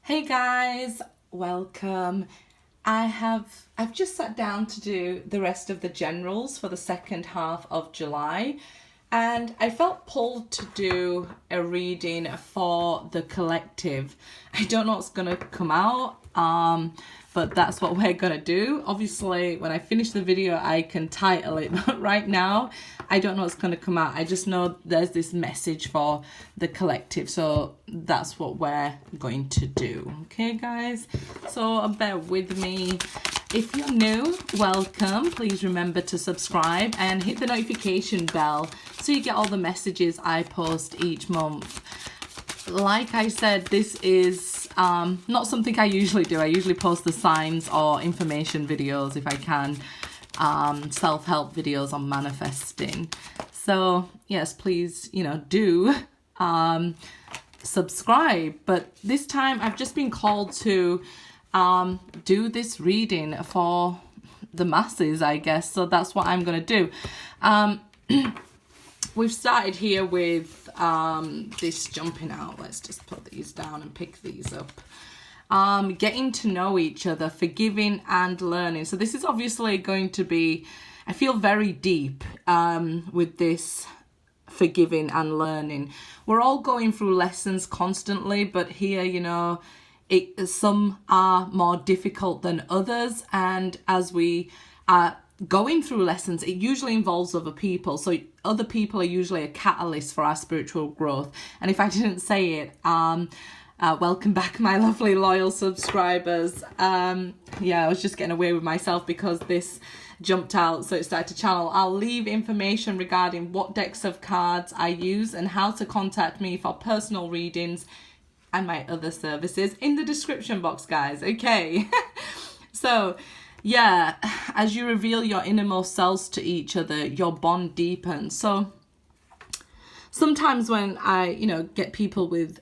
Hey guys, welcome. I've just sat down to do the rest of the generals for the second half of July, and I felt pulled to do a reading for the collective. I don't know what's gonna come out, but that's what we're gonna do. Obviously, when I finish the video, I can title it, but right now, I don't know what's gonna come out. I just know there's this message for the collective, so that's what we're going to do. Okay, guys? So bear with me. If you're new, welcome. Please remember to subscribe and hit the notification bell so you get all the messages I post each month. Like I said, this is not something I usually do. I usually post the signs or information videos if I can, self-help videos on manifesting. So yes, please, do subscribe. But this time I've just been called to do this reading for the masses, I guess. So that's what I'm going to do. We've started here with this jumping out. Let's just put these down and pick these up. Getting to know each other, forgiving and learning. So this is obviously going to be, I feel, very deep with this forgiving and learning. We're all going through lessons constantly, but here, some are more difficult than others, and as we are going through lessons, it usually involves other people. So other people are usually a catalyst for our spiritual growth. And if I didn't say it, welcome back, my lovely loyal subscribers. I was just getting away with myself because this jumped out, so it started to channel. I'll leave information regarding what decks of cards I use and how to contact me for personal readings and my other services in the description box, guys. Okay. So yeah, as you reveal your innermost selves to each other, your bond deepens. So sometimes when I get people with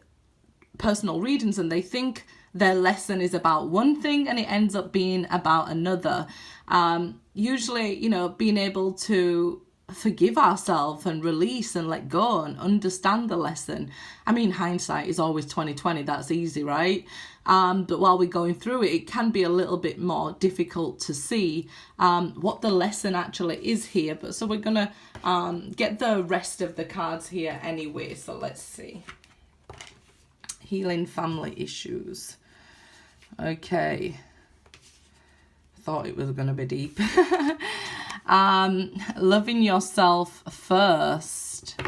personal readings and they think their lesson is about one thing and it ends up being about another, usually being able to forgive ourselves and release and let go and understand the lesson. I mean, hindsight is always 20/20. That's easy, right? But while we're going through it, it can be a little bit more difficult to see what the lesson actually is here. But so we're gonna get the rest of the cards here anyway. So let's see. Healing family issues. Okay. Thought it was gonna be deep. Loving yourself first.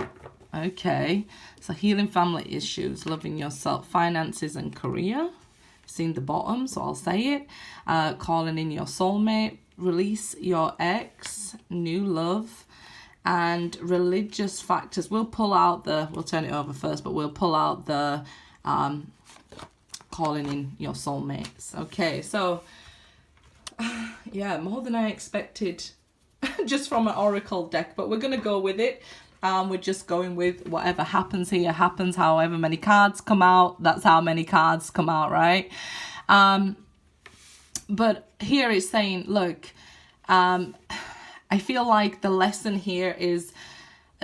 Okay, so healing family issues, loving yourself, finances and career. Seen the bottom, so I'll say it. Calling in your soulmate, release your ex, new love, and religious factors. We'll turn it over first, but we'll pull out the calling in your soulmates. Okay, so yeah, more than I expected just from an oracle deck, but we're going to go with it. We're just going with whatever happens here happens. However many cards come out, that's how many cards come out, right? But here it's saying, look, I feel like the lesson here is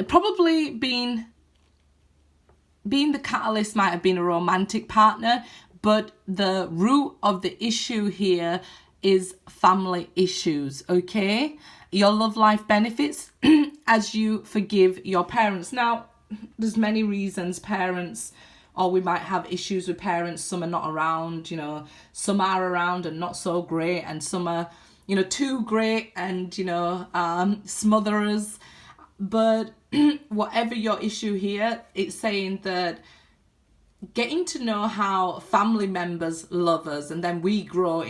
probably being the catalyst might have been a romantic partner, but the root of the issue here is family issues, okay? Your love life benefits as you forgive your parents. Now, there's many reasons parents, or we might have issues with parents. Some are not around, some are around and not so great, and some are, too great and, smother us. But whatever your issue here, it's saying that getting to know how family members love us, and then we grow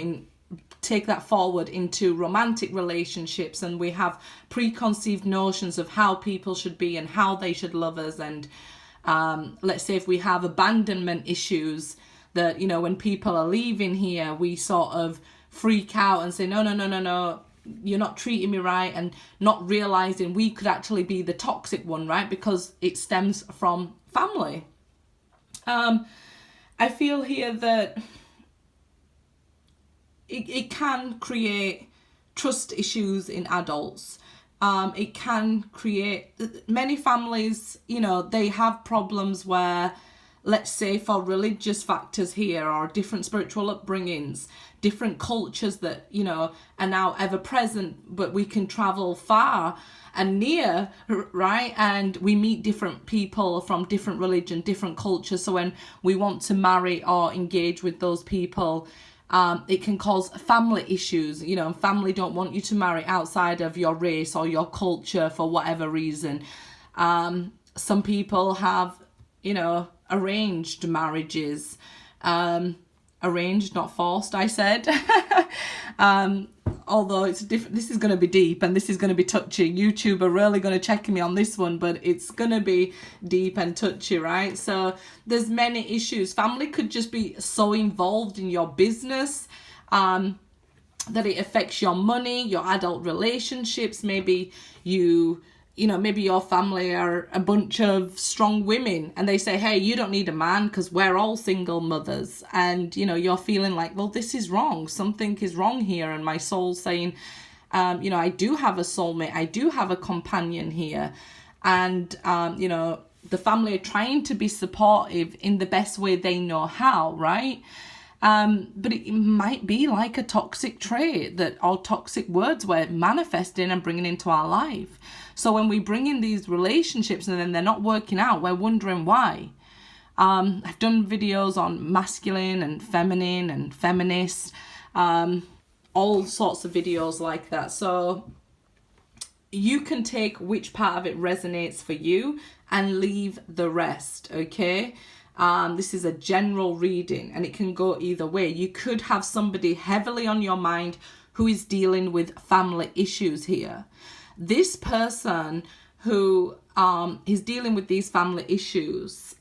take that forward into romantic relationships, and we have preconceived notions of how people should be and how they should love us. And let's say if we have abandonment issues, that when people are leaving here, we sort of freak out and say, no, you're not treating me right, and not realizing we could actually be the toxic one, right? Because it stems from family. I feel here that it can create trust issues in adults. It can create, many families, they have problems where let's say for religious factors here, or different spiritual upbringings, different cultures that, you know, are now ever present, but we can travel far and near, right? And we meet different people from different religion, different cultures. So when we want to marry or engage with those people, it can cause family issues. You know, family don't want you to marry outside of your race or your culture for whatever reason. Some people have, you know, arranged marriages, arranged, not forced, I said. Although it's different, this is going to be deep and this is going to be touchy. YouTube are really going to check me on this one, but it's going to be deep and touchy, right? So there's many issues. Family could just be so involved in your business that it affects your money, your adult relationships. Maybe you know, maybe your family are a bunch of strong women and they say, hey, you don't need a man because we're all single mothers. And, you know, you're feeling like, well, this is wrong. Something is wrong here. And my soul's saying, you know, I do have a soulmate. I do have a companion here. And, you know, the family are trying to be supportive in the best way they know how, right? But it might be like a toxic trait that, or toxic words we're manifesting and bringing into our life. So when we bring in these relationships and then they're not working out, we're wondering why. I've done videos on masculine and feminine and feminist, all sorts of videos like that. So you can take which part of it resonates for you and leave the rest, okay? This is a general reading and it can go either way. You could have somebody heavily on your mind who is dealing with family issues here. This person who is dealing with these family issues,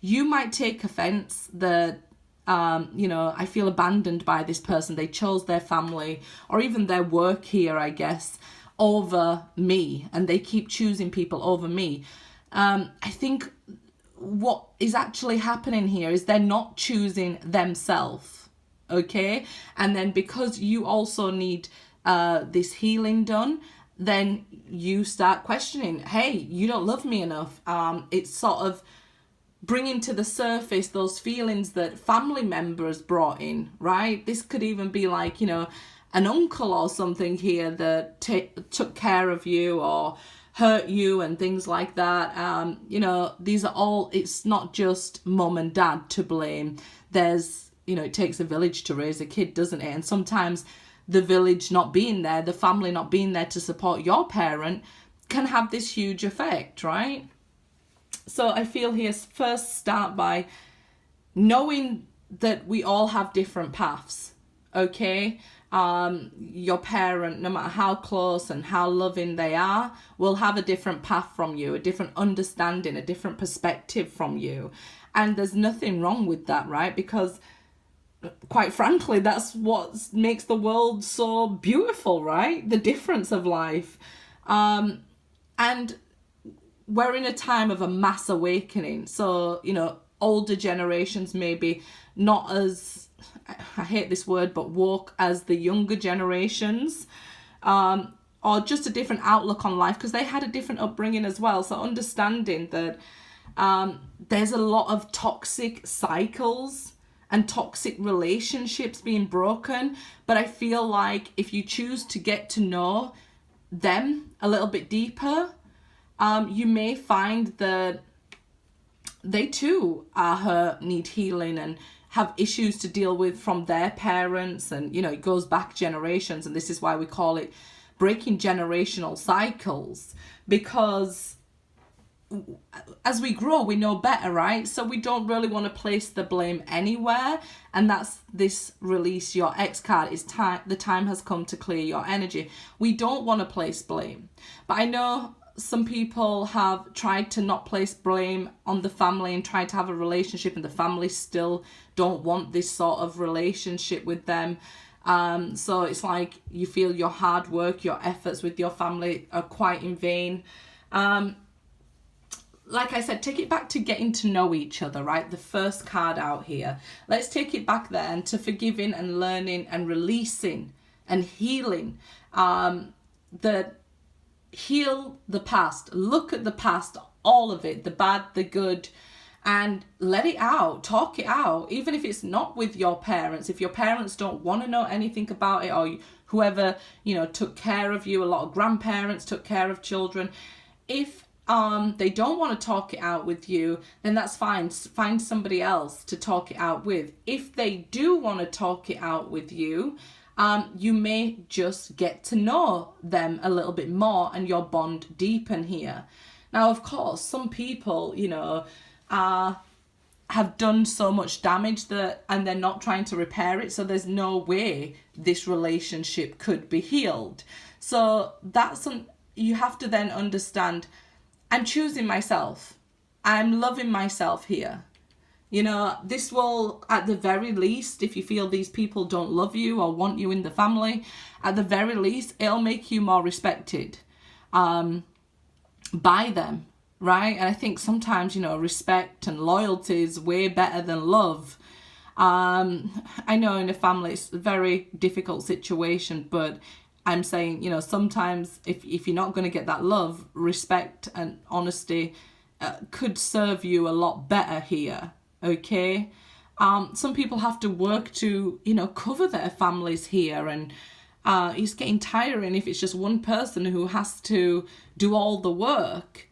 you might take offense that, you know, I feel abandoned by this person. They chose their family or even their work here, I guess, over me, and they keep choosing people over me. I think what is actually happening here is they're not choosing themselves, okay? And then because you also need this healing done, then you start questioning, hey, you don't love me enough. It's sort of bringing to the surface those feelings that family members brought in, right? This could even be like, you know, an uncle or something here that took care of you or hurt you and things like that. You know, these are all, it's not just mum and dad to blame. There's, you know, it takes a village to raise a kid, doesn't it? And sometimes the village not being there, the family not being there to support your parent can have this huge effect, right? So I feel here, first start by knowing that we all have different paths, okay? Your parent, no matter how close and how loving they are, will have a different path from you, a different understanding, a different perspective from you. And there's nothing wrong with that, right? Because quite frankly, that's what makes the world so beautiful, right? The difference of life. And we're in a time of a mass awakening. So, you know, older generations maybe not as, I hate this word, but woke as the younger generations, or just a different outlook on life because they had a different upbringing as well. So understanding that there's a lot of toxic cycles and toxic relationships being broken. But I feel like if you choose to get to know them a little bit deeper, you may find that they too are hurt, need healing, and have issues to deal with from their parents. And, you know, it goes back generations. And this is why we call it breaking generational cycles, because as we grow, we know better, right? So we don't really want to place the blame anywhere. And that's this release your ex card. Is time. The time has come to clear your energy. We don't want to place blame. But I know some people have tried to not place blame on the family and tried to have a relationship, and the family still don't want this sort of relationship with them. So it's like you feel your hard work, your efforts with your family are quite in vain. Like I said, take it back to getting to know each other, right? The first card out here. Let's take it back there and to forgiving and learning and releasing and healing. Heal the past. Look at the past, all of it, the bad, the good, and let it out, talk it out, even if it's not with your parents. If your parents don't want to know anything about it, or whoever, you know, took care of you, a lot of grandparents took care of children. If they don't want to talk it out with you, then that's fine. Find somebody else to talk it out with. If they do want to talk it out with you, you may just get to know them a little bit more and your bond deepen here. Now, of course, some people, you know, have done so much damage and they're not trying to repair it, so there's no way this relationship could be healed. So you have to then understand, I'm choosing myself. I'm loving myself here. You know, this will, at the very least, if you feel these people don't love you or want you in the family, at the very least, it'll make you more respected by them, right? And I think sometimes, you know, respect and loyalty is way better than love. I know in a family it's a very difficult situation, but I'm saying, you know, sometimes if you're not going to get that love, respect and honesty could serve you a lot better here, okay? Some people have to work to, you know, cover their families here, and it's getting tiring if it's just one person who has to do all the work.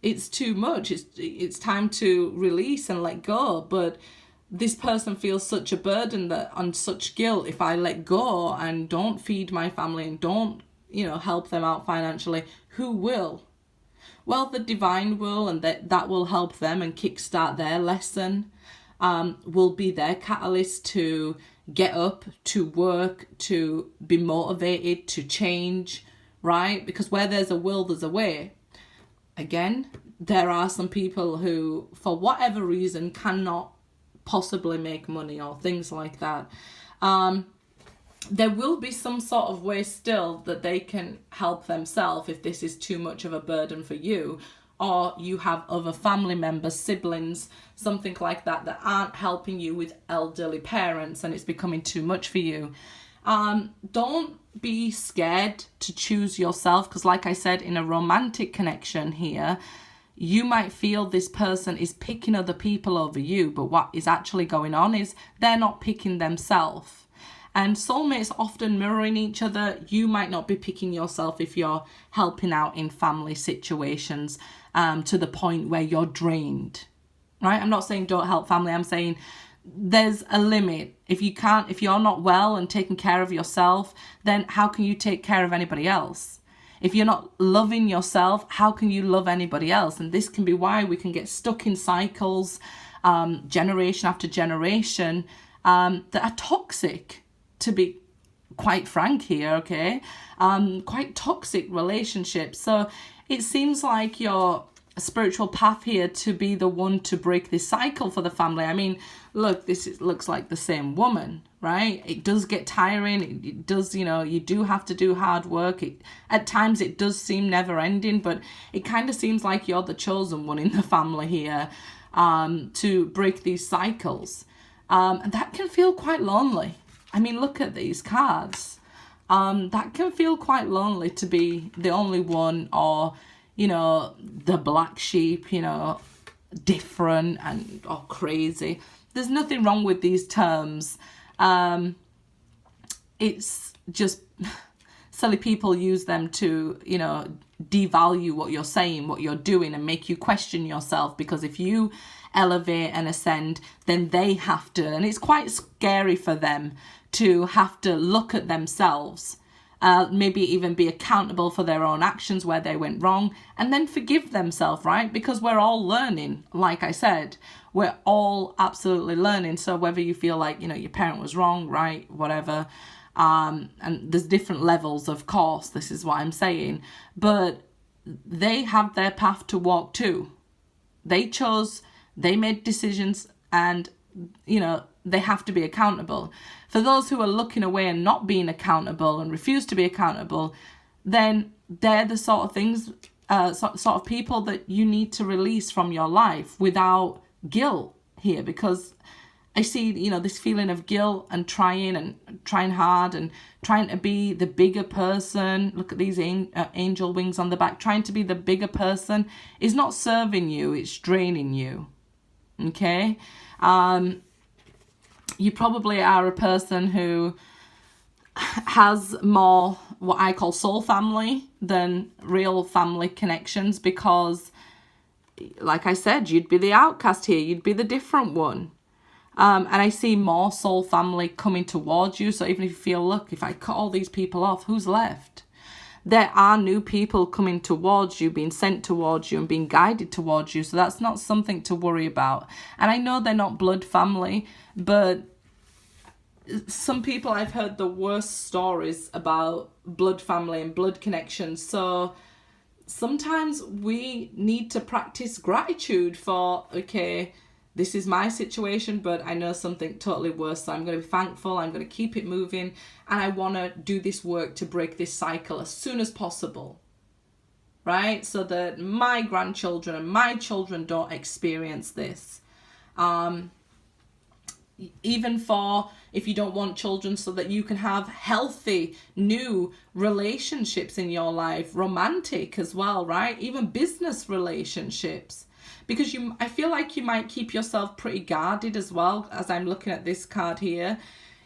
It's too much. It's time to release and let go, but this person feels such a burden and such guilt. If I let go and don't feed my family and don't, you know, help them out financially, who will? Well, the divine will, and that will help them and kickstart their lesson, will be their catalyst to get up, to work, to be motivated, to change, right? Because where there's a will, there's a way. Again, there are some people who, for whatever reason, cannot possibly make money or things like that. There will be some sort of way still that they can help themselves if this is too much of a burden for you, or you have other family members, siblings, something like that aren't helping you with elderly parents and it's becoming too much for you. Don't be scared to choose yourself, because like I said, in a romantic connection here, you might feel this person is picking other people over you, but what is actually going on is they're not picking themselves. And soulmates often mirroring each other. You might not be picking yourself if you're helping out in family situations to the point where you're drained, right? I'm not saying don't help family. I'm saying there's a limit. If you're not well and taking care of yourself, then how can you take care of anybody else? If you're not loving yourself, how can you love anybody else? And this can be why we can get stuck in cycles, generation after generation, that are toxic, to be quite frank here, okay? Quite toxic relationships. So it seems like your spiritual path here to be the one to break this cycle for the family. I mean, look, looks like the same woman, right? It does get tiring. It does, you know, you do have to do hard work. At times it does seem never ending, but it kind of seems like you're the chosen one in the family here to break these cycles. And that can feel quite lonely. I mean, look at these cards. That can feel quite lonely to be the only one, or, you know, the black sheep, you know, different or crazy. There's nothing wrong with these terms. It's just silly people use them to, you know, devalue what you're saying, what you're doing, and make you question yourself, because if you elevate and ascend, then they have to, and it's quite scary for them to have to look at themselves, maybe even be accountable for their own actions where they went wrong, and then forgive themselves, right? Because we're all learning. Like I said, we're all absolutely learning. So whether you feel like, you know, your parent was wrong, right, whatever, and there's different levels, of course, this is what I'm saying, but they have their path to walk too. They chose, they made decisions, and, you know, they have to be accountable. For those who are looking away and not being accountable and refuse to be accountable, then they're the sort of things, sort of people that you need to release from your life without guilt here, because I see, you know, this feeling of guilt and trying hard and trying to be the bigger person. Look at these angel wings on the back. Trying to be the bigger person is not serving you, it's draining you. Okay. You probably are a person who has more what I call soul family than real family connections, because like I said, you'd be the outcast here, you'd be the different one. And I see more soul family coming towards you. So even if you feel, look, if I cut all these people off, who's left? There are new people coming towards you, being sent towards you and being guided towards you. So that's not something to worry about. And I know they're not blood family, but some people, I've heard the worst stories about blood family and blood connections. So sometimes we need to practice gratitude for, okay, this is my situation, but I know something totally worse. So I'm going to be thankful. I'm going to keep it moving. And I want to do this work to break this cycle as soon as possible. Right? So that my grandchildren and my children don't experience this. Even for if you don't want children, so that you can have healthy new relationships in your life, romantic as well, right? Even business relationships. Because I feel like you might keep yourself pretty guarded as well, as I'm looking at this card here.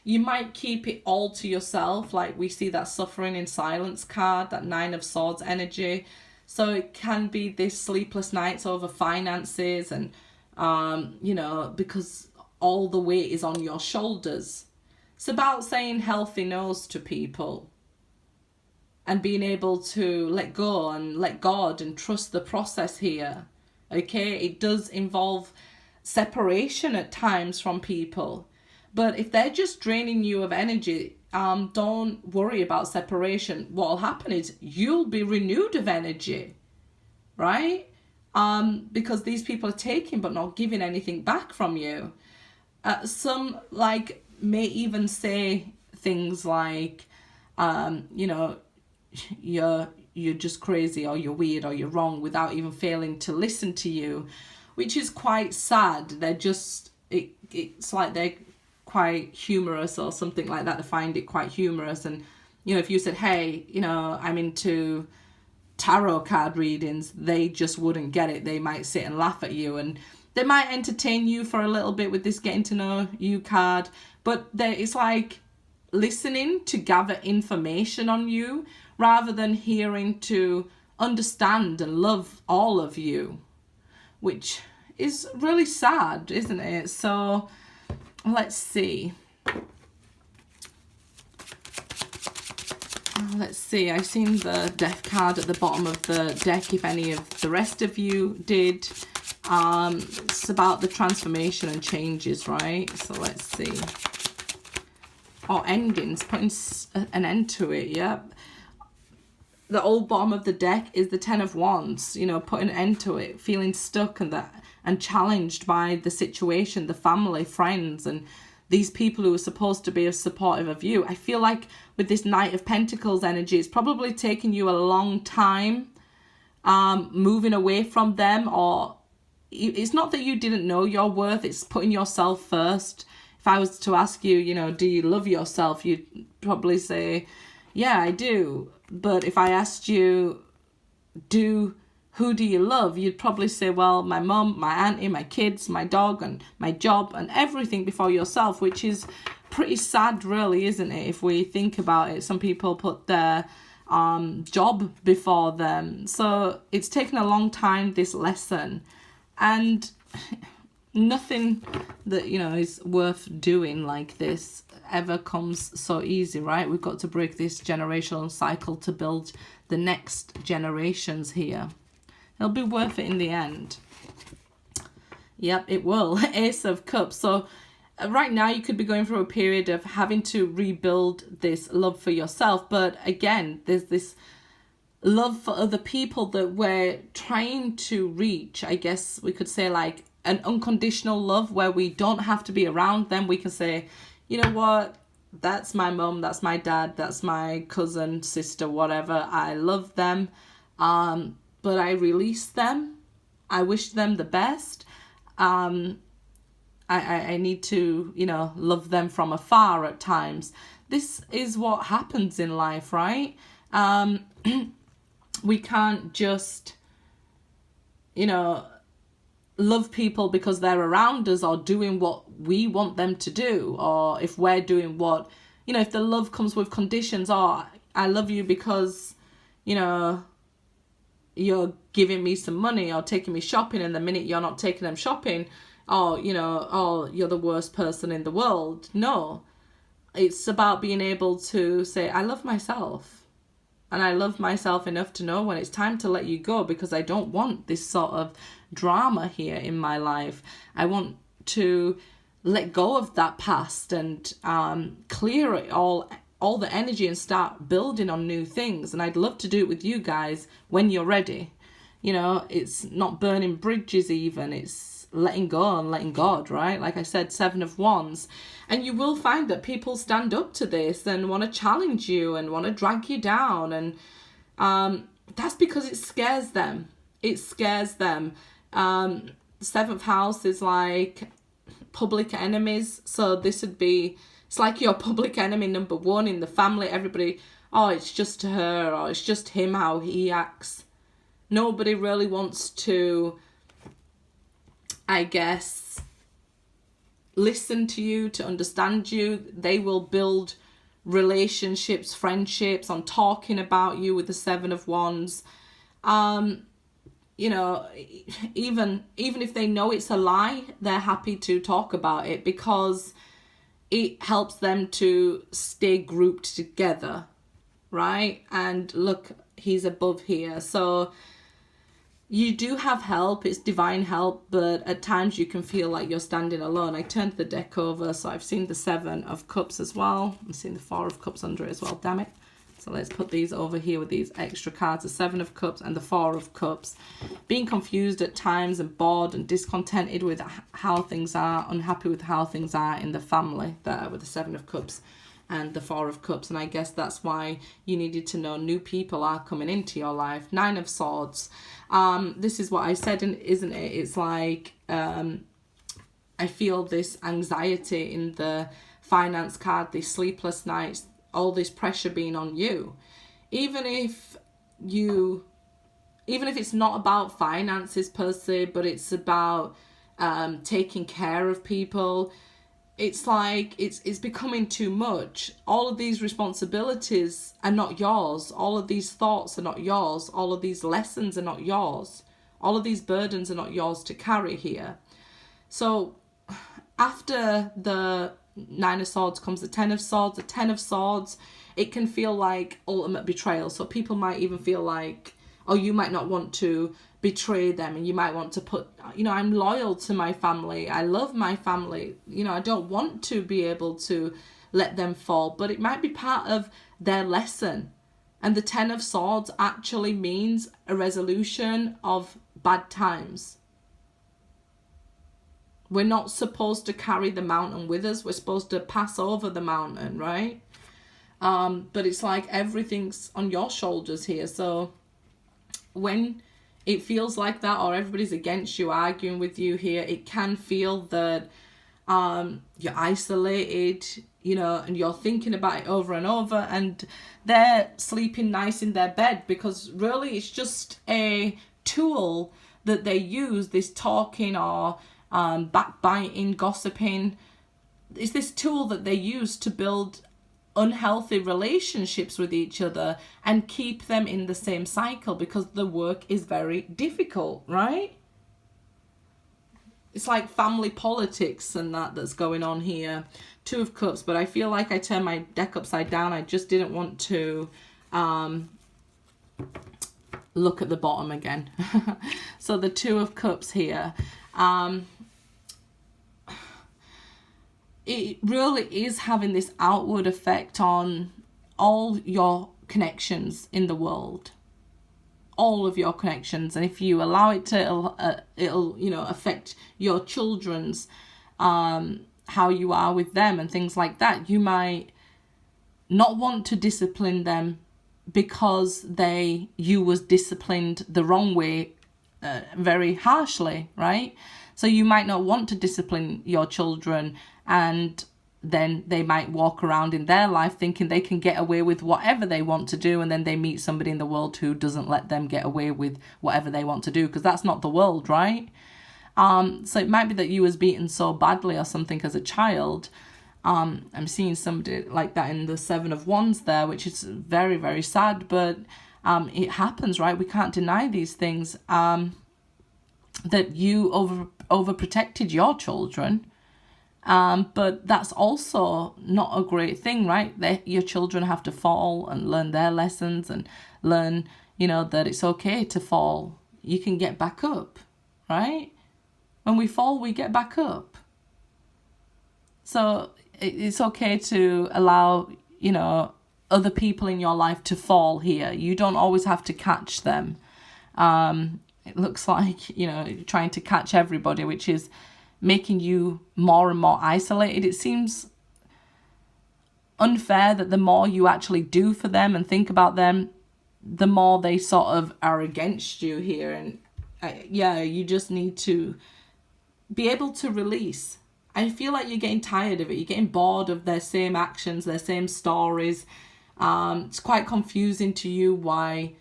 You might keep it all to yourself, like we see that suffering in silence card, that Nine of Swords energy. So it can be this sleepless nights over finances and, you know, because all the weight is on your shoulders. It's about saying healthy no's to people and being able to let go and let God and trust the process here. Okay, it does involve separation at times from people. But if they're just draining you of energy, don't worry about separation. What will happen is you'll be renewed of energy, right? Because these people are taking but not giving anything back from you. Some like may even say things like, you know, you're just crazy, or you're weird, or you're wrong, without even failing to listen to you, which is quite sad. They're just, it's like they're quite humorous or something like that. They find it quite humorous. And, you know, if you said, hey, you know, I'm into tarot card readings, they just wouldn't get it. They might sit and laugh at you, and they might entertain you for a little bit with this getting to know you card, but it's like listening to gather information on you rather than hearing to understand and love all of you, which is really sad, isn't it? So let's see. Let's see, I've seen the death card at the bottom of the deck, if any of the rest of you did. It's about the transformation and changes, right? So let's see. Or endings, putting an end to it, yeah. The old bottom of the deck is the Ten of Wands, you know, putting an end to it, feeling stuck and challenged by the situation, the family, friends, and these people who are supposed to be supportive of you. I feel like with this Knight of Pentacles energy, it's probably taken you a long time moving away from them, or it's not that you didn't know your worth, it's putting yourself first. If I was to ask you, you know, do you love yourself? You'd probably say, yeah, I do. But if I asked you, who do you love? You'd probably say, well, my mum, my auntie, my kids, my dog, and my job, and everything before yourself, which is pretty sad, really, isn't it? If we think about it, some people put their job before them. So it's taken a long time, this lesson. And nothing that, you know, is worth doing like this ever comes so easy, right? We've got to break this generational cycle to build the next generations here. It'll be worth it in the end. Yep, it will. Ace of Cups. So right now you could be going through a period of having to rebuild this love for yourself. But again, there's this love for other people that we're trying to reach. I guess we could say like an unconditional love where we don't have to be around them. We can say, you know what, that's my mum, that's my dad, that's my cousin, sister, whatever. I love them, but I release them. I wish them the best. I need to, you know, love them from afar at times. This is what happens in life, right? We can't just, you know, love people because they're around us or doing what we want them to do, or if we're doing what, you know, if the love comes with conditions, or I love you because, you know, you're giving me some money or taking me shopping, and the minute you're not taking them shopping, or, you know, oh, you're the worst person in the world. No, it's about being able to say, I love myself. And I love myself enough to know when it's time to let you go, because I don't want this sort of drama here in my life. I want to let go of that past and clear it all the energy and start building on new things. And I'd love to do it with you guys when you're ready. You know, it's not burning bridges even. It's letting go and letting God, right? Like I said, 7 of Wands. And you will find that people stand up to this and want to challenge you and want to drag you down. And that's because it scares them. It scares them. 7th house is like public enemies. So this would be, it's like your public enemy number 1 in the family. Everybody, oh, it's just her, or it's just him, how he acts. Nobody really wants to, I guess, listen to you, to understand you. They will build relationships, friendships on talking about you with the 7 of Wands. You know, even if they know it's a lie, they're happy to talk about it because it helps them to stay grouped together, right? And look, he's above here. So you do have help, it's divine help, but at times you can feel like you're standing alone. I turned the deck over, so I've seen the 7 of Cups as well. I'm seeing the 4 of Cups under it as well, damn it. So let's put these over here with these extra cards, the 7 of Cups and the 4 of Cups. Being confused at times and bored and discontented with how things are, unhappy with how things are in the family, there with the 7 of Cups and the 4 of Cups. And I guess that's why you needed to know new people are coming into your life. 9 of Swords. This is what I said, isn't it? It's like I feel this anxiety in the finance card, these sleepless nights, all this pressure being on you. Even if it's not about finances per se, but it's about taking care of people. It's like it's becoming too much. All of these responsibilities are not yours. All of these thoughts are not yours. All of these lessons are not yours. All of these burdens are not yours to carry here. So after the 9 of Swords comes the 10 of Swords. The 10 of Swords, it can feel like ultimate betrayal. So people might even feel like, or you might not want to betray them, and you might want to put, you know, I'm loyal to my family, I love my family, you know, I don't want to be able to let them fall, but it might be part of their lesson. And the 10 of Swords actually means a resolution of bad times. We're not supposed to carry the mountain with us, we're supposed to pass over the mountain, right? But it's like everything's on your shoulders here. So when it feels like that, or everybody's against you, arguing with you here, it can feel that you're isolated, you know, and you're thinking about it over and over, and they're sleeping nice in their bed because really it's just a tool that they use, this talking or backbiting, gossiping. It's this tool that they use to build unhealthy relationships with each other and keep them in the same cycle, because the work is very difficult, right? It's like family politics and that's going on here. 2 of Cups, but I feel like I turned my deck upside down. I just didn't want to look at the bottom again. So the 2 of Cups here, it really is having this outward effect on all your connections in the world, all of your connections. And if you allow it to, it'll you know, affect your children's, how you are with them and things like that. You might not want to discipline them because you was disciplined the wrong way, very harshly, right? So you might not want to discipline your children, and then they might walk around in their life thinking they can get away with whatever they want to do, and then they meet somebody in the world who doesn't let them get away with whatever they want to do, because that's not the world, right? So it might be that you was beaten so badly or something as a child. I'm seeing somebody like that in the Seven of Wands there, which is very, very sad, but it happens, right? We can't deny these things. That you overprotected your children, but that's also not a great thing, right? Your children have to fall and learn their lessons and learn, you know, that it's okay to fall. You can get back up, right? When we fall, we get back up. So it's okay to allow, you know, other people in your life to fall here. You don't always have to catch them. It looks like, you know, you're trying to catch everybody, which is making you more and more isolated. It seems unfair that the more you actually do for them and think about them, the more they sort of are against you here. And yeah, you just need to be able to release. I feel like you're getting tired of it. You're getting bored of their same actions, their same stories. It's quite confusing to you why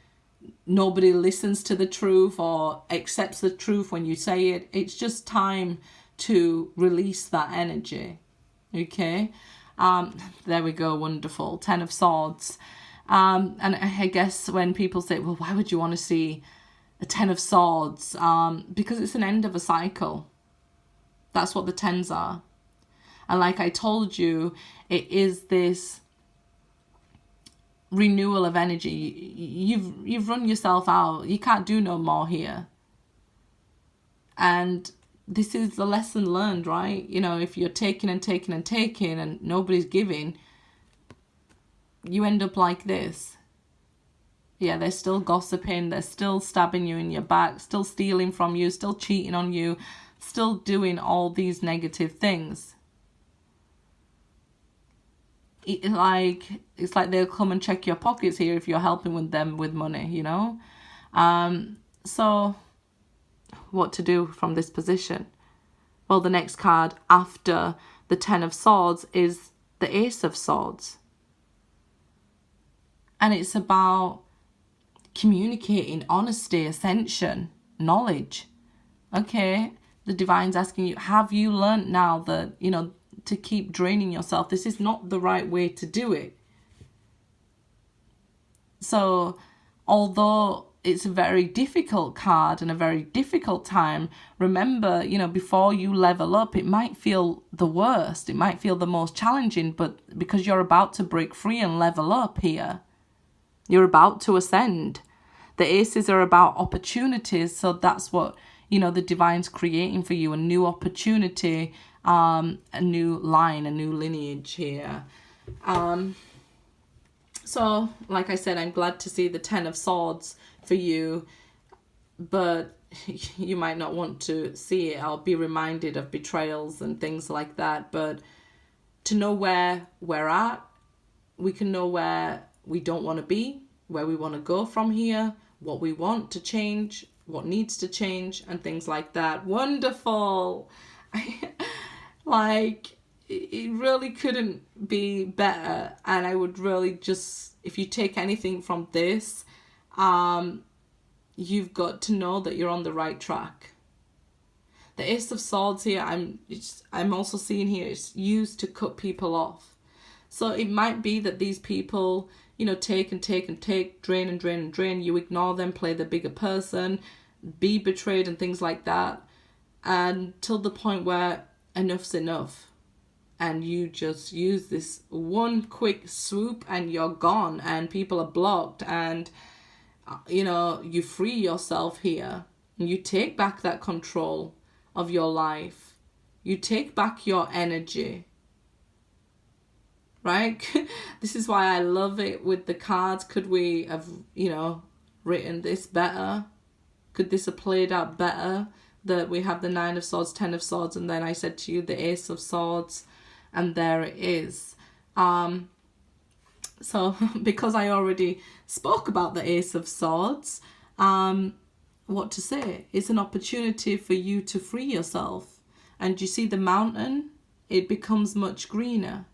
nobody listens to the truth or accepts the truth when you say it. It's just time to release that energy. Okay? There we go. Wonderful. 10 of Swords. And I guess when people say, well, why would you want to see a 10 of Swords? Because it's an end of a cycle. That's what the 10s are. And like I told you, it is this renewal of energy. You've run yourself out. You can't do no more here. And this is the lesson learned, right? You know, if you're taking and taking and taking and nobody's giving, you end up like this. Yeah, they're still gossiping, they're still stabbing you in your back, still stealing from you, still cheating on you, still doing all these negative things. It's like they'll come and check your pockets here if you're helping with them with money, you know. So what to do from this position? Well, the next card after the 10 of Swords is the Ace of Swords, and it's about communicating, honesty, ascension, knowledge. Okay, the divine's asking you, have you learned now that, you know, to keep draining yourself? This is not the right way to do it. So although it's a very difficult card and a very difficult time, remember, you know, before you level up, it might feel the worst, it might feel the most challenging, but because you're about to break free and level up here, you're about to ascend. The aces are about opportunities, so that's what, you know, the divine's creating for you, a new opportunity, a new line, a new lineage here. So, like I said, I'm glad to see the 10 of Swords for you, but you might not want to see it. I'll be reminded of betrayals and things like that, but to know where we're at, we can know where we don't want to be, where we want to go from here, what we want to change, what needs to change, and things like that. Wonderful! Like, it really couldn't be better, and I would really just, if you take anything from this, you've got to know that you're on the right track. The Ace of Swords here, I'm also seeing here, it's used to cut people off. So it might be that these people, you know, take and take and take, drain and drain and drain. You ignore them, play the bigger person, be betrayed and things like that, until the point where enough's enough. And you just use this one quick swoop and you're gone and people are blocked, and, you know, you free yourself here. And you take back that control of your life. You take back your energy. Right? This is why I love it with the cards. Could we have, you know, written this better? Could this have played out better? That we have the 9 of Swords, 10 of Swords, and then I said to you the Ace of Swords, and there it is. So because I already spoke about the Ace of Swords, what to say? It's an opportunity for you to free yourself. And you see the mountain, it becomes much greener.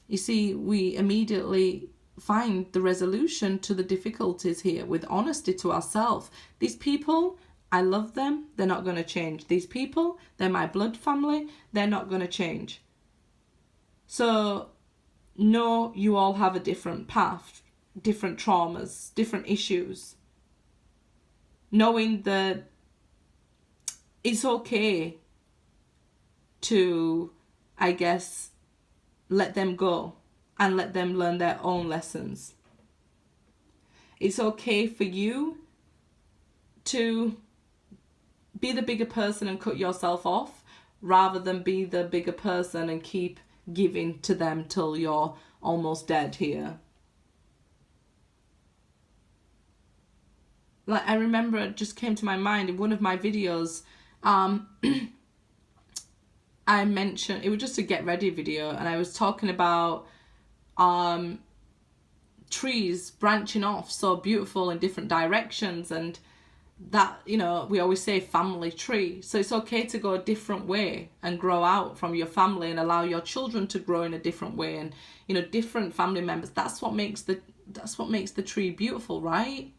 You see, we immediately find the resolution to the difficulties here with honesty to ourselves. These people I love them. They're not going to change. These people, they're my blood family. They're not going to change. So, no, you all have a different path, different traumas, different issues. Knowing that it's okay to, I guess, let them go and let them learn their own lessons. It's okay for you to be the bigger person and cut yourself off, rather than be the bigger person and keep giving to them till you're almost dead here. Like, I remember, it just came to my mind in one of my videos, I mentioned, it was just a get ready video, and I was talking about trees branching off so beautiful in different directions, and that, you know, we always say family tree. So it's okay to go a different way and grow out from your family and allow your children to grow in a different way, and, you know, different family members. That's what makes the tree beautiful, right?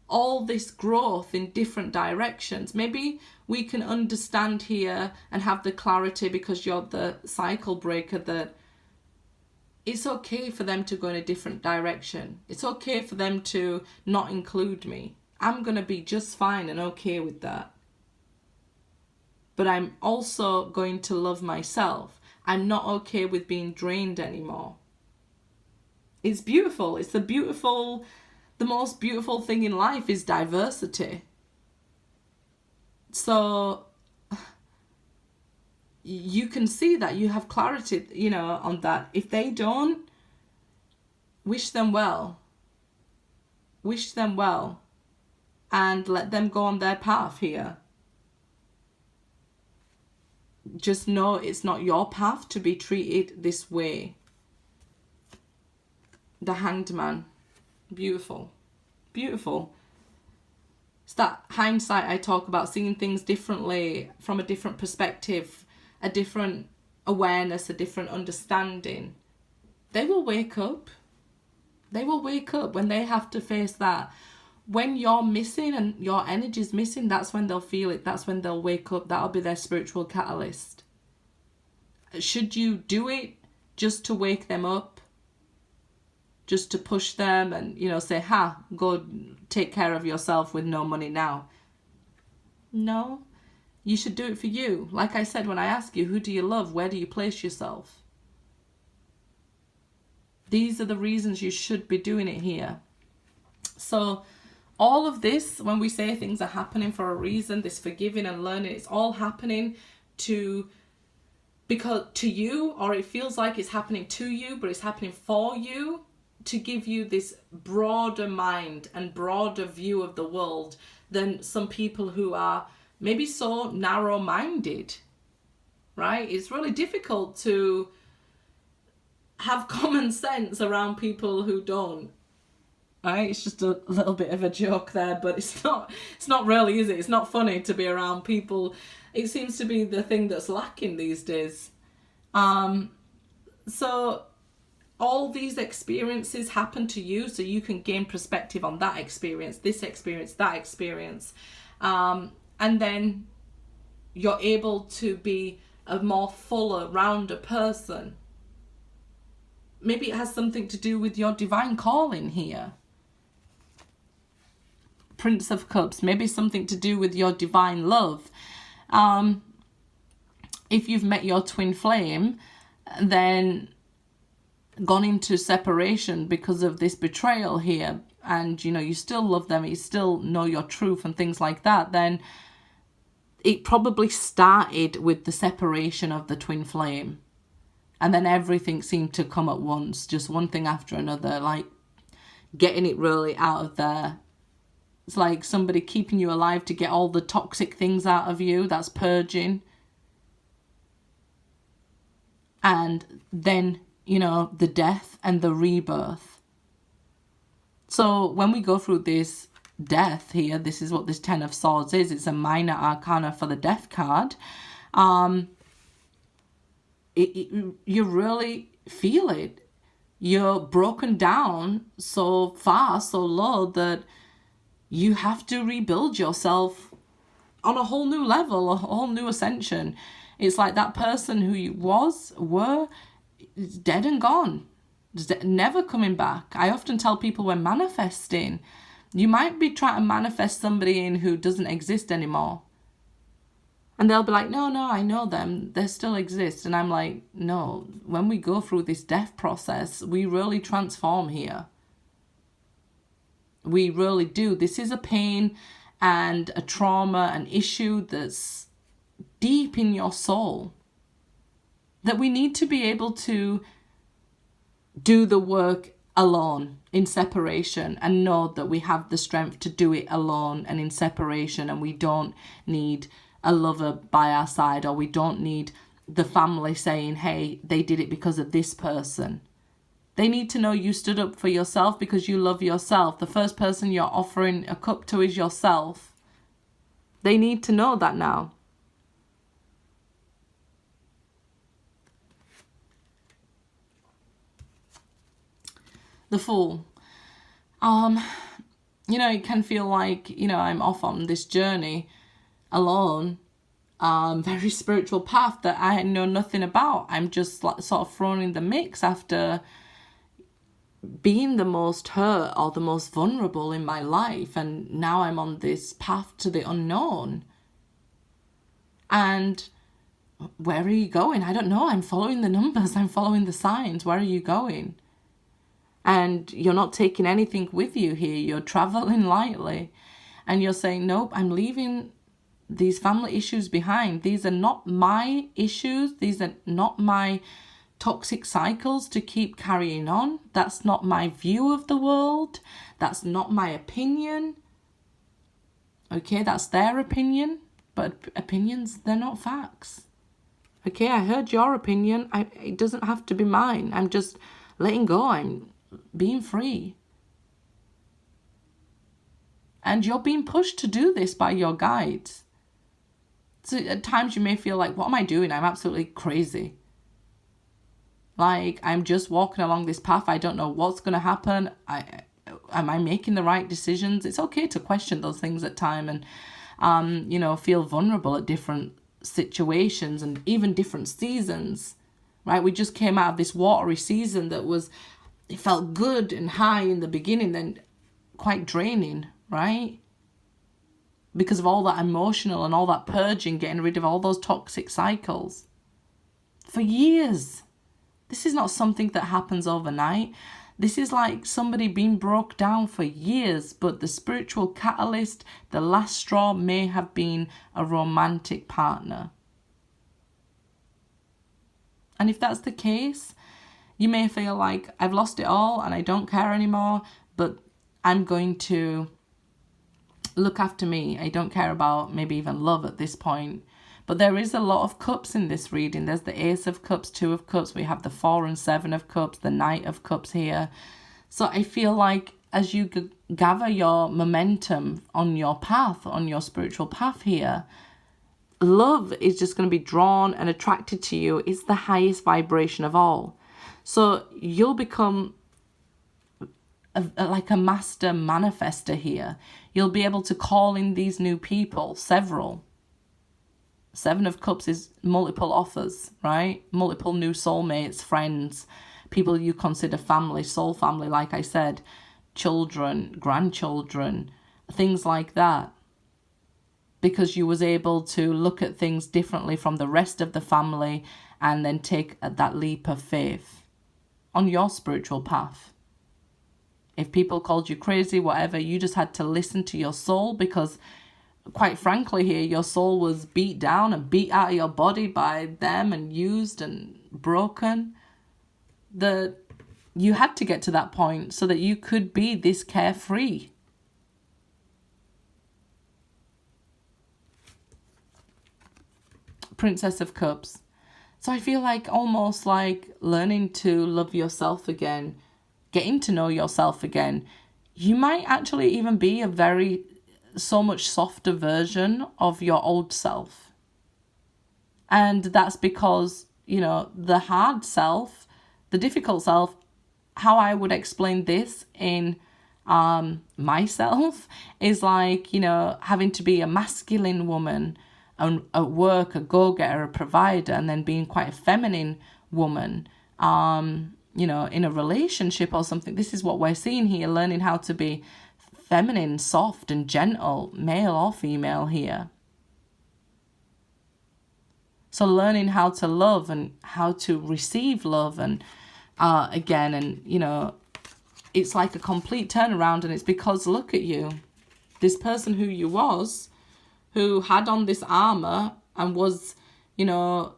All this growth in different directions. Maybe we can understand here and have the clarity, because you're the cycle breaker, that it's okay for them to go in a different direction. It's okay for them to not include me. I'm going to be just fine and okay with that. But I'm also going to love myself. I'm not okay with being drained anymore. It's beautiful. It's the most beautiful thing in life is diversity. So you can see that, you have clarity, you know, on that. If they don't, wish them well. Wish them well. And let them go on their path here. Just know it's not your path to be treated this way. The Hanged Man. Beautiful. Beautiful. It's that hindsight I talk about, seeing things differently, from a different perspective, a different awareness, a different understanding. They will wake up. They will wake up when they have to face that. When you're missing and your energy's missing, that's when they'll feel it. That's when they'll wake up. That'll be their spiritual catalyst. Should you do it just to wake them up? Just to push them and, you know, say, go take care of yourself with no money now? No. You should do it for you. Like I said, when I ask you, who do you love? Where do you place yourself? These are the reasons you should be doing it here. So all of this, when we say things are happening for a reason, this forgiving and learning, it's all happening because to you, or it feels like it's happening to you, but it's happening for you, to give you this broader mind and broader view of the world than some people who are maybe so narrow-minded, right? It's really difficult to have common sense around people who don't. Right? It's just a little bit of a joke there, but it's not really, is it? It's not funny to be around people. It seems to be the thing that's lacking these days. So all these experiences happen to you so you can gain perspective on that experience, this experience, that experience. And then you're able to be a more fuller, rounder person. Maybe it has something to do with your divine calling here. Prince of Cups, maybe something to do with your divine love. If you've met your twin flame, then gone into separation because of this betrayal here, and you know you still love them, you still know your truth and things like that, then it probably started with the separation of the twin flame, and then everything seemed to come at once, just one thing after another, like getting it really out of there. It's like somebody keeping you alive to get all the toxic things out of you. That's purging. And then, you know, the death and the rebirth. So when we go through this death here, this is what this Ten of Swords is. It's a minor arcana for the death card. You really feel it. You're broken down so far, so low that you have to rebuild yourself on a whole new level, a whole new ascension. It's like that person who you were dead and gone, never coming back. I often tell people when manifesting, you might be trying to manifest somebody in who doesn't exist anymore. And they'll be like, no, I know them. They still exist. And I'm like, no, when we go through this death process, we really transform here. We really do. This is a pain and a trauma, an issue that's deep in your soul, that we need to be able to do the work alone, in separation, and know that we have the strength to do it alone and in separation, and we don't need a lover by our side, or we don't need the family saying, hey, they did it because of this person. They need to know you stood up for yourself because you love yourself. The first person you're offering a cup to is yourself. They need to know that now. The Fool. It can feel like, I'm off on this journey alone, very spiritual path that I know nothing about. I'm just like sort of thrown in the mix after being the most hurt or the most vulnerable in my life, and now I'm on this path to the unknown. And where are you going? I don't know. I'm following the numbers. I'm following the signs. Where are you going? And you're not taking anything with you here. You're traveling lightly. And you're saying, nope, I'm leaving these family issues behind. These are not my issues. These are not my toxic cycles to keep carrying on. That's not my view of the world. That's not my opinion. Okay, that's their opinion. But opinions, they're not facts. Okay, I heard your opinion. It doesn't have to be mine. I'm just letting go. I'm being free. And you're being pushed to do this by your guides. So at times you may feel like, what am I doing? I'm absolutely crazy. Like, I'm just walking along this path. I don't know what's going to happen. Am I making the right decisions? It's okay to question those things at time and, feel vulnerable at different situations and even different seasons, right? We just came out of this watery season it felt good and high in the beginning, then quite draining, right? Because of all that emotional and all that purging, getting rid of all those toxic cycles. For years. This is not something that happens overnight. This is like somebody being broke down for years, but the spiritual catalyst, the last straw, may have been a romantic partner. And if that's the case, you may feel like, I've lost it all and I don't care anymore, but I'm going to look after me. I don't care about maybe even love at this point. But there is a lot of cups in this reading. There's the Ace of Cups, Two of Cups. We have the 4 and 7 of Cups, the Knight of Cups here. So I feel like as you gather your momentum on your path, on your spiritual path here, love is just going to be drawn and attracted to you. It's the highest vibration of all. So you'll become like a master manifester here. You'll be able to call in these new people, several. 7 of Cups is multiple offers, right? Multiple new soulmates, friends, people you consider family, soul family, like I said, children, grandchildren, things like that. Because you was able to look at things differently from the rest of the family and then take that leap of faith on your spiritual path. If people called you crazy, whatever, you just had to listen to your soul, because quite frankly here, your soul was beat down and beat out of your body by them and used and broken. That you had to get to that point so that you could be this carefree. Princess of Cups. So I feel like almost like learning to love yourself again, getting to know yourself again. You might actually even be so much softer version of your old self. And that's because, the hard self, the difficult self, how I would explain this in myself is like, you know, having to be a masculine woman and at work, a go-getter, a provider, and then being quite a feminine woman, you know, in a relationship or something. This is what we're seeing here, learning how to be feminine, soft and gentle, male or female here. So learning how to love and how to receive love, and again, and you know, it's like a complete turnaround. And it's because, look at you, this person who you was, who had on this armor and was, you know,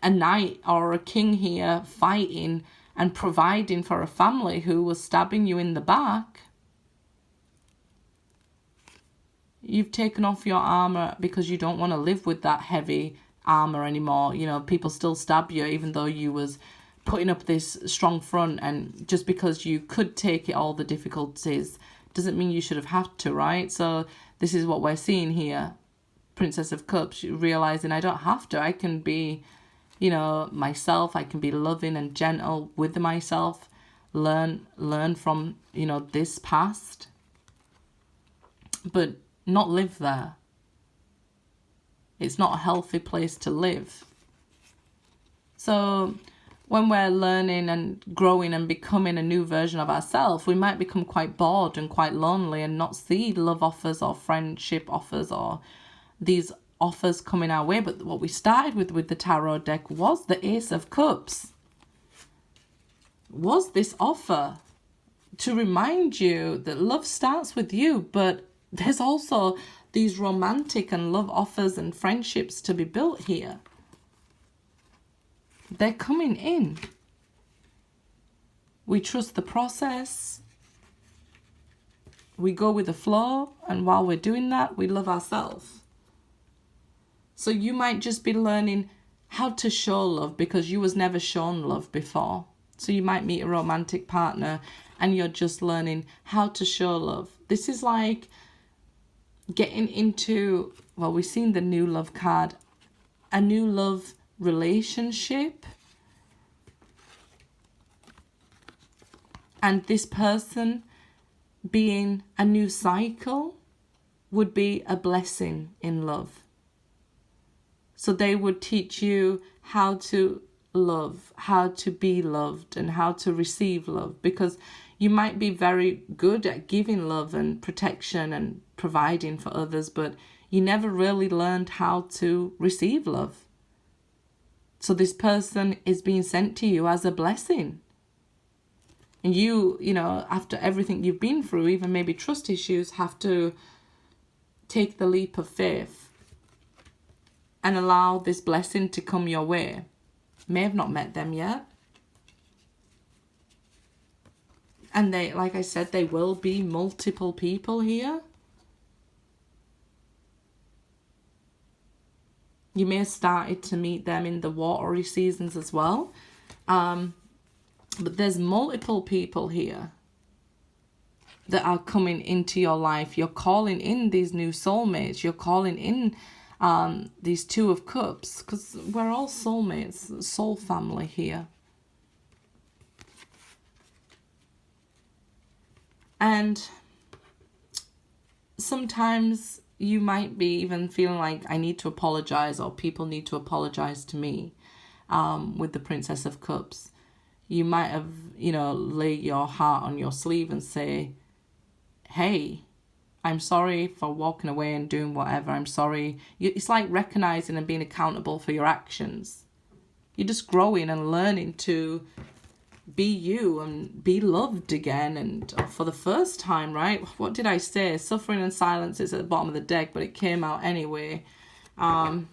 a knight or a king here, fighting and providing for a family, who was stabbing you in the back. You've taken off your armor because you don't want to live with that heavy armor anymore. You know, people still stab you even though you was putting up this strong front, and just because you could take it, all the difficulties, doesn't mean you should have had to, right? So this is what we're seeing here. Princess of Cups, realizing I don't have to. I can be, you know, myself. I can be loving and gentle with myself. Learn from, you know, this past, but not live there. It's not a healthy place to live. So when we're learning and growing and becoming a new version of ourselves, we might become quite bored and quite lonely and not see love offers or friendship offers or these offers coming our way. But what we started with the tarot deck was the Ace of Cups. Was this offer to remind you that love starts with you, but there's also these romantic and love offers and friendships to be built here. They're coming in. We trust the process. We go with the flow. And while we're doing that, we love ourselves. So you might just be learning how to show love because you was never shown love before. So you might meet a romantic partner and you're just learning how to show love. This is like getting into, well, we've seen the new love card, a new love relationship. And this person being a new cycle would be a blessing in love. So they would teach you how to love, how to be loved, and how to receive love, because you might be very good at giving love and protection and providing for others, but you never really learned how to receive love. So this person is being sent to you as a blessing. And you know, after everything you've been through, even maybe trust issues, have to take the leap of faith and allow this blessing to come your way. May have not met them yet. And they, like I said, they will be multiple people here. You may have started to meet them in the watery seasons as well. But there's multiple people here that are coming into your life. You're calling in these new soulmates. You're calling in these Two of Cups, because we're all soulmates, soul family here. And sometimes you might be even feeling like I need to apologize, or people need to apologize to me with the Princess of Cups. You might have, you know, lay your heart on your sleeve and say, hey, I'm sorry for walking away and doing whatever. I'm sorry. It's like recognizing and being accountable for your actions. You're just growing and learning to be you and be loved again, and for the first time, right? What did I say? Suffering and silence is at the bottom of the deck, but it came out anyway. I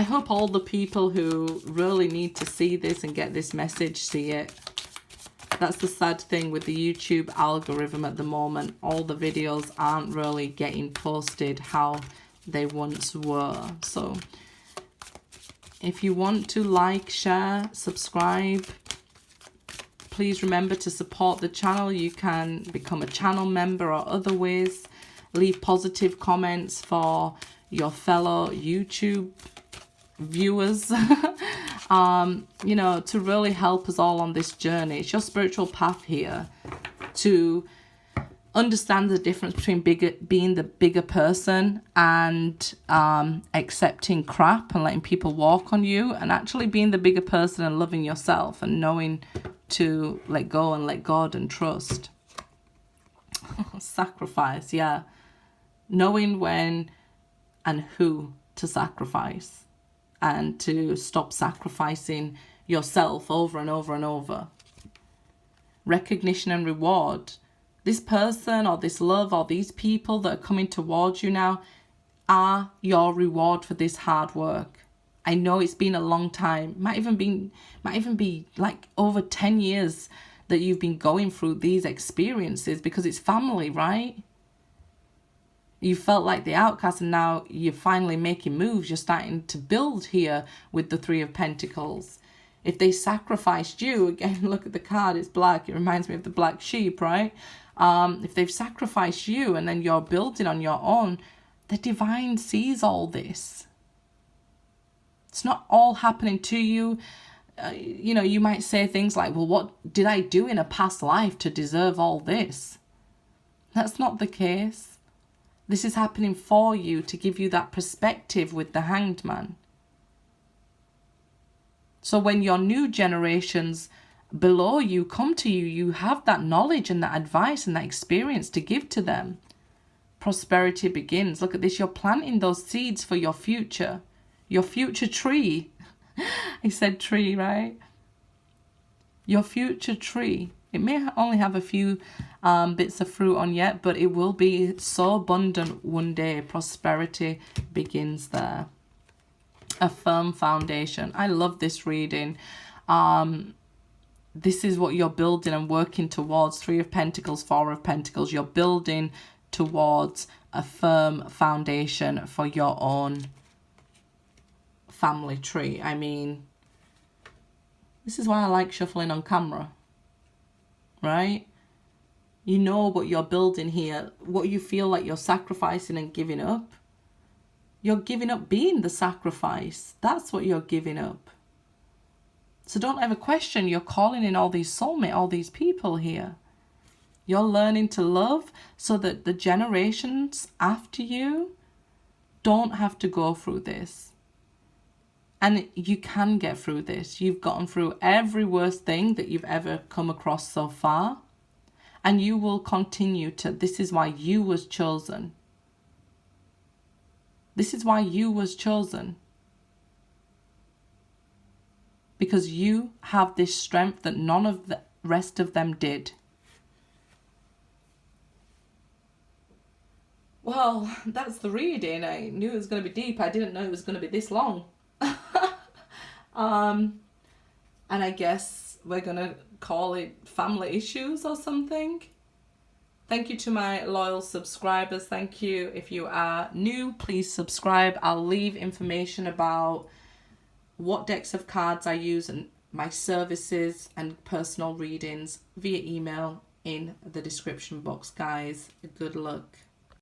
hope all the people who really need to see this and get this message see it. That's the sad thing with the YouTube algorithm at the moment. All the videos aren't really getting posted how they once were. So if you want to like, share, subscribe, please remember to support the channel. You can become a channel member or other ways. Leave positive comments for your fellow YouTube viewers, you know, to really help us all on this journey. It's your spiritual path here to understand the difference between being the bigger person and accepting crap and letting people walk on you, and actually being the bigger person and loving yourself and knowing to let go and let God and trust. Sacrifice, yeah. Knowing when and who to sacrifice, and to stop sacrificing yourself over and over and over. Recognition and reward. This person or this love or these people that are coming towards you now are your reward for this hard work. I know it's been a long time. Might even be like over 10 years that you've been going through these experiences, because it's family, right? You felt like the outcast, and now you're finally making moves. You're starting to build here with the Three of Pentacles. If they sacrificed you, again, look at the card, it's black. It reminds me of the black sheep, right? If they've sacrificed you and then you're building on your own, the divine sees all this. It's not all happening to you. You know, you might say things like, well, what did I do in a past life to deserve all this? That's not the case. This is happening for you to give you that perspective with the Hanged Man. So when your new generations below you come to you, you have that knowledge and that advice and that experience to give to them. Prosperity begins. Look at this. You're planting those seeds for your future tree. I said tree, right? Your future tree. It may only have a few bits of fruit on yet, but it will be so abundant one day. Prosperity begins there. A firm foundation. I love this reading. This is what you're building and working towards. Three of Pentacles, Four of Pentacles. You're building towards a firm foundation for your own family tree. I mean, this is why I like shuffling on camera, right? You know what you're building here, what you feel like you're sacrificing and giving up. You're giving up being the sacrifice. That's what you're giving up. So don't ever question. You're calling in all these soulmate, all these people here. You're learning to love so that the generations after you don't have to go through this. And you can get through this. You've gotten through every worst thing that you've ever come across so far. And you will continue to. This is why you was chosen. This is why you was chosen. Because you have this strength that none of the rest of them did. Well, that's the reading. I knew it was going to be deep. I didn't know it was going to be this long. And I guess we're going to call it family issues or something. Thank you to my loyal subscribers. Thank you. If you are new, please subscribe. I'll leave information about what decks of cards I use and my services and personal readings via email in the description box, guys. Good luck.